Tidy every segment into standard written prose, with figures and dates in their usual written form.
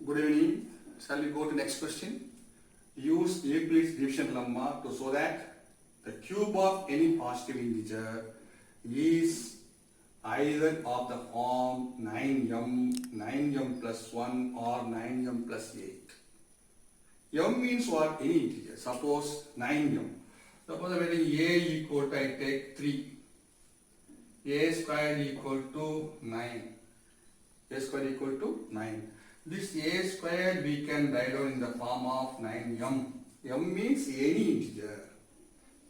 Good evening. Shall we go to next question? Use Euclid's division lemma to show that the cube of any positive integer is either of the form 9m plus 1 or 9m plus 8. M means what? Any integer. Suppose 9m. Suppose I'm getting a equal to, I take 3. A square equal to 9. A square equal to 9. This a square we can write down in the form of 9m. M means any integer.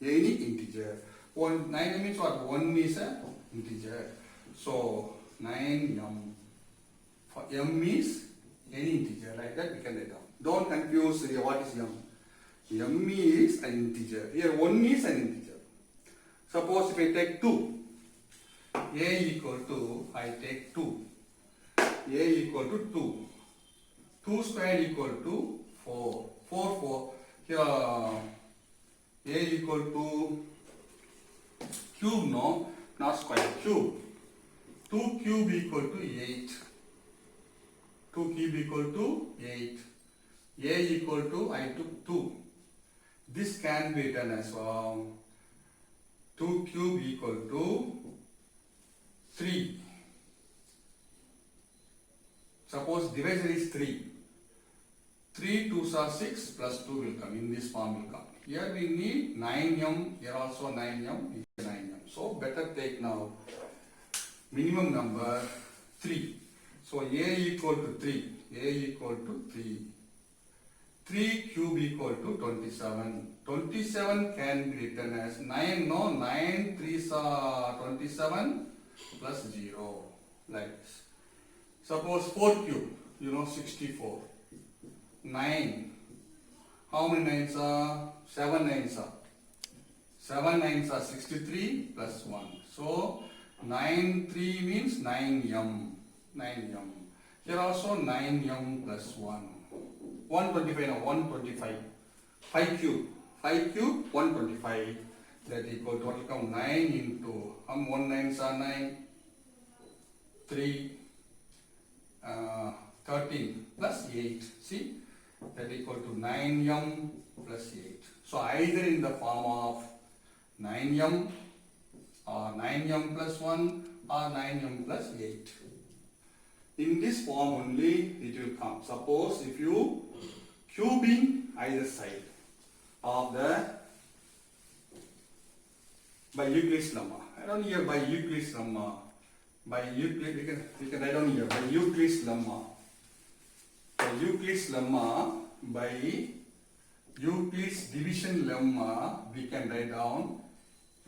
Any integer. 9 means what? 1 is an integer. So 9m. For m is any integer. Like that we can write down. Don't confuse what is m. M is an integer. Here 1 is an integer. Suppose if I take 2. A equal to, I take 2. A equal to 2. 2 square equal to 4. 4. Here A equal to cube, no, not square, cube. 2 cube equal to 8. 2 cube equal to 8. A equal to, I took 2. This can be written as 2 cube equal to 3. Suppose divisor is 3. 3 2s are 6 plus 2 will come. In this form will come. Here we need 9m. Here also 9m. Here 9m. So better take now minimum number 3. So A equal to 3. A equal to 3. 3 cube equal to 27. 27 can be written as 9. No, 9 3s are 27 plus 0. Like this. Suppose 4 cube. 64. 9. How many 9s are? 7 9s are. 7 9s are 63 plus 1. So 9 3 means 9m. 9m. Here also 9m plus 1. 125 now. 125. 5 cube. 5 cube 125. That equal total count 9 into 1 9s are 9. 3. 13 plus 8. See? That equal to 9m plus 8. So either in the form of 9m or 9m plus 1 or 9m plus 8. In this form only it will come. Suppose if you cubing either side of the by Euclid's lemma. I don't here by Euclid's lemma. By Euclid we can write down here by Euclid's lemma. By Euclid's lemma, by Euclid's division lemma, we can write down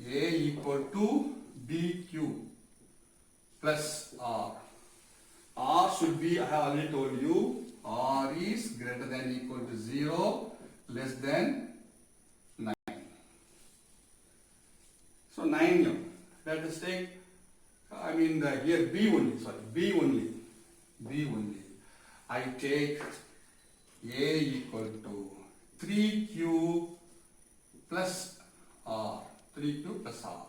A equal to BQ plus R. R should be, I have already told you, R is greater than equal to 0, less than 9. So 9m. Let us take, here B only, B only. I take A equal to 3Q plus R. 3Q plus R.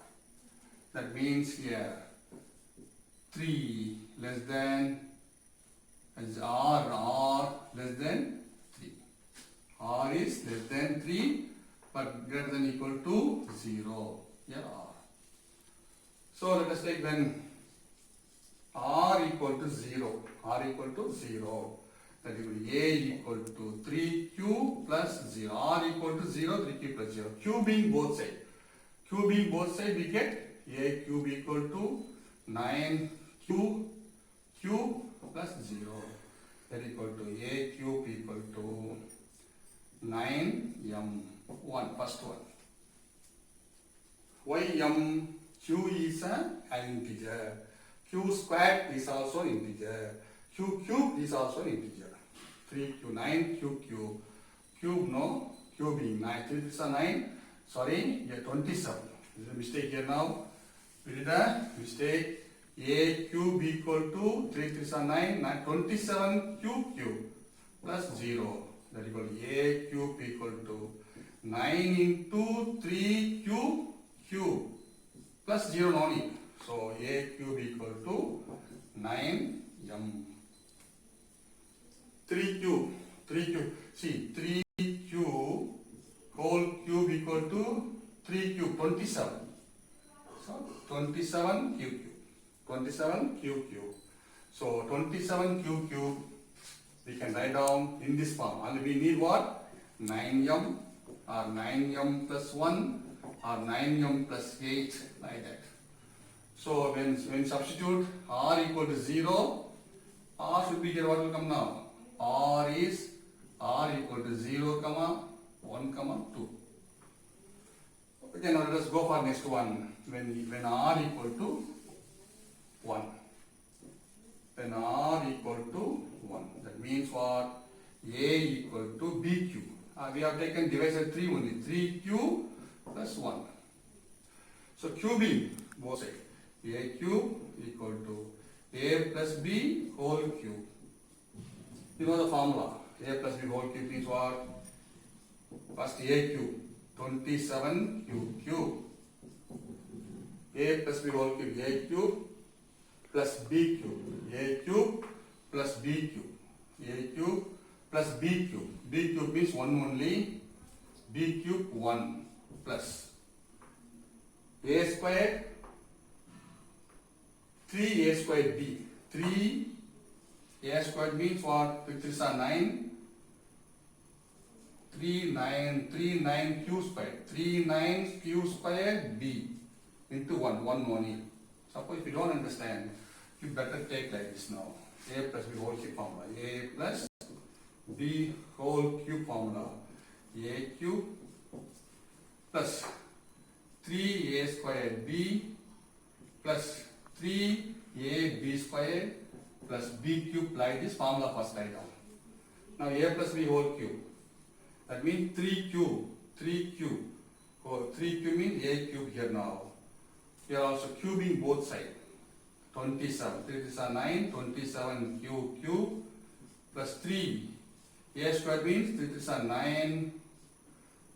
That means here 3 less than R less than 3. R is less than 3 but greater than equal to 0. Here R. So let us take then R equal to 0. R equal to 0. That will be A equal to 3Q plus 0. R equal to 0, 3Q plus 0. Cubing both sides. Cubing both sides we get A cube equal to 9Q cube plus 0. That equal to A cube equal to 9m1. First one. Why m? Q is an integer. Q squared is also an integer. Q cube is also an integer. 3Q, 9Q cube. Cube no, cubing 9. 3 is a 9. Sorry, here 27. There is a mistake here now. We did a mistake. A cube equal to 3 is a 9. 27 cube plus 0. That equal to A cube equal to 9 into 3 cube plus 0 no need. So A cube equal to 9m. 3 cube. 3 cube. See, 3 cube whole cube equal to 3 cube, 27. So 27 cube cube. 27 cube cube. So 27 cube cube we can write down in this form. And we need what? 9m or 9m plus 1 or 9m plus 8 like that. So when substitute r equal to 0, r should be here. What will come now? R is r equal to 0, 1, 2. Okay, now let us go for next one. When r equal to 1. When r equal to 1. That means what? A equal to b cube. We have taken divisor 3 only. 3q plus 1. So cubing both sides. A cube equal to a plus b whole cube. You know the formula. A plus b whole cube means what? First a cube. 27 cube cube. A plus b whole cube. A cube plus b cube. A cube plus b cube. A cube plus b cube. B cube means 1 only. B cube 1 plus a squared 3a squared b. 3a squared means what? 3 are 9. 3 9 q squared. 3 9 q squared b into 1 only. Suppose if you don't understand, you better take like this now. A plus b whole cube formula. A plus b whole cube formula. A cube plus 3a squared b plus 3ab squared plus b cube, like this formula first write down. Now a plus b whole cube. That means 3 cube. 3 cube. Oh, 3 cube means a cube here now. Here also cubing both sides. 27. 3 is 9. 27 cube plus 3. A squared means 3 is 9.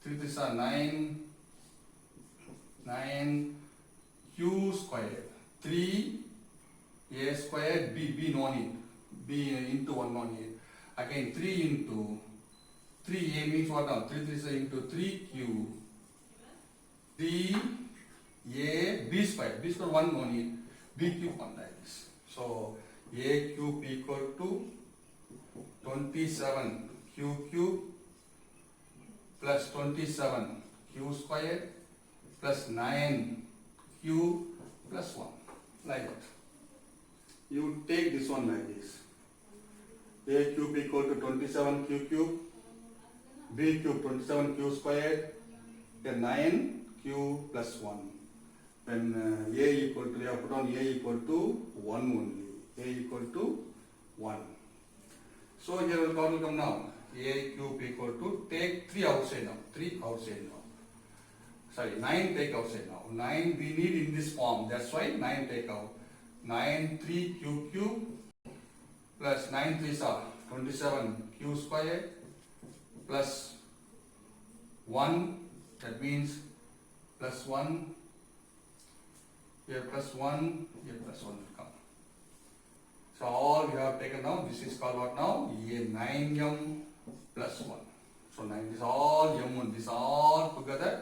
3 is 9. 9 q squared. 3 a squared b no need. B into 1 no need. Again 3 into 3a means what now? 3 is into 3q. 3a b squared. B squared 1 no need. B cube 1 like this. So a cube equal to 27 q cube plus 27 q squared plus 9 q plus 1 like that. You take this one like this. A cube equal to 27 q cube, b cube 27 q squared, then 9 q plus 1. When a equal to, we have put on a equal to 1 only. A equal to 1. So here what will come now? A cube equal to, take 3 outside now. 3 outside now. Sorry, 9 take outside now. 9 we need in this form. That's why 9 take out. 9 3 q cube plus 9 3 are 27 q squared plus 1. That means plus 1. Here plus 1. Here plus 1 will come. So all we have taken now. This is called what now? A 9m plus 1. So 9 is all m1. This all together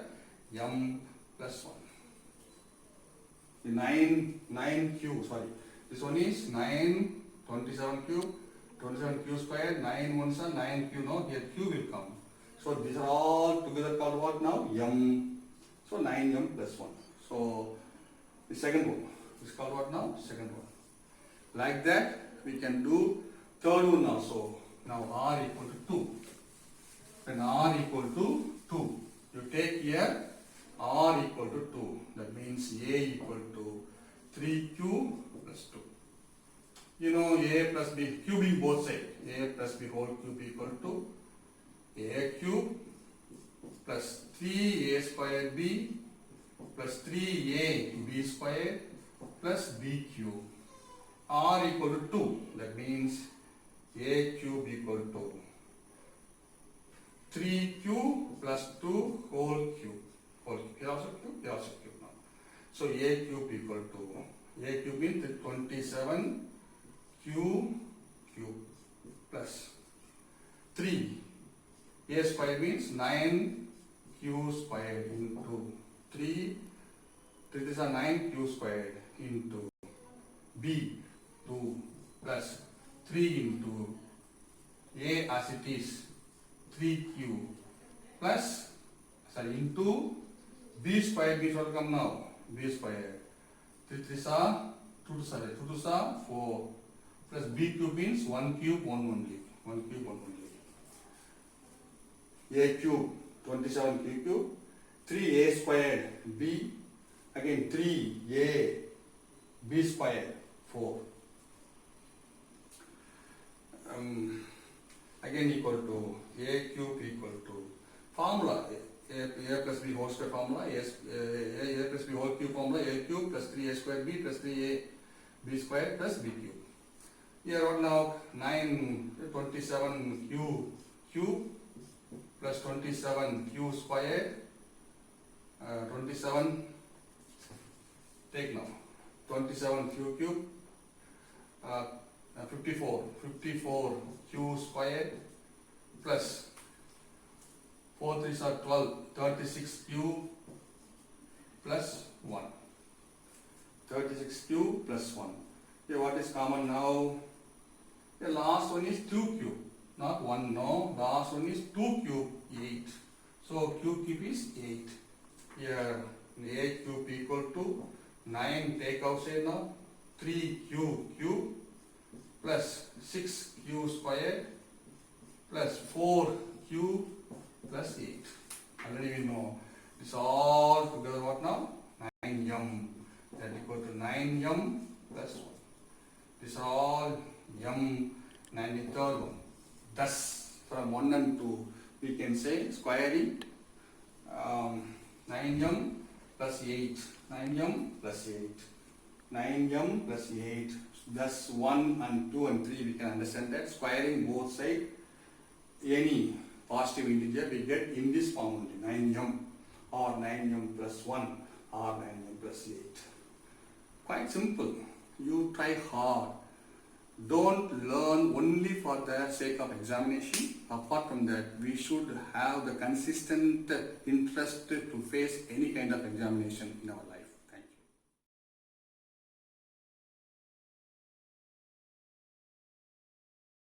m plus 1. The 9q, sorry. This one is 9, 27 cube, 27 q squared, 9 ones are 9q. Now here q will come. So these are all together called what now? M. So 9m plus 1. So the second one is called what now? Second one. Like that we can do third one also. Now r equal to 2. When r equal to 2, you take here r equal to 2. That means a equal to 3q plus 2. You know a plus b, cubing both sides. A plus b whole cube equal to a cube plus 3a squared b plus 3a b squared plus b cube. R equal to 2. That means a cube equal to 3q plus 2 whole cube. Here also cube, here also cube now. So a cube equal to, a cube means 27 q cube plus 3. A square means 9q squared into 3. 3 is 9q squared into B 2 plus 3 into A as it is 3q plus into B squared means what will come now? B squared. 3 3s are 2 2s are 4 plus B cube means 1 cube 1 only. 1 cube 1 only. A cube 27 q cube 3a squared B again 3a B squared 4 again equal to a cube equal to formula a plus b whole square formula a plus b whole cube formula a cube plus 3a square b plus 3a b square plus b cube. Here what now 27 q cube plus 27 q squared 27 take now 27 q cube 54 q squared plus 4 3s are 12 36 q plus 1 36 q plus 1. Here what is common now? The last one is 2 cube, not 1, no, last one is 2 cube 8. So q cube is 8. Here a cube equal to 9 take outside now 3q cube plus 6q squared plus 4q plus 8. Already we know this all together what now? 9m. That equal to 9m plus 1. This are all m 93rd one. Thus from 1 and 2 we can say squaring 9m plus 8. 9m plus 8. 9m plus 8. Thus 1 and 2 and 3 we can understand that squaring both sides any positive integer we get in this form only 9m or 9m plus 1 or 9m plus 8. Quite simple. You try hard. Don't learn only for the sake of examination. Apart from that, we should have the consistent interest to face any kind of examination in our life.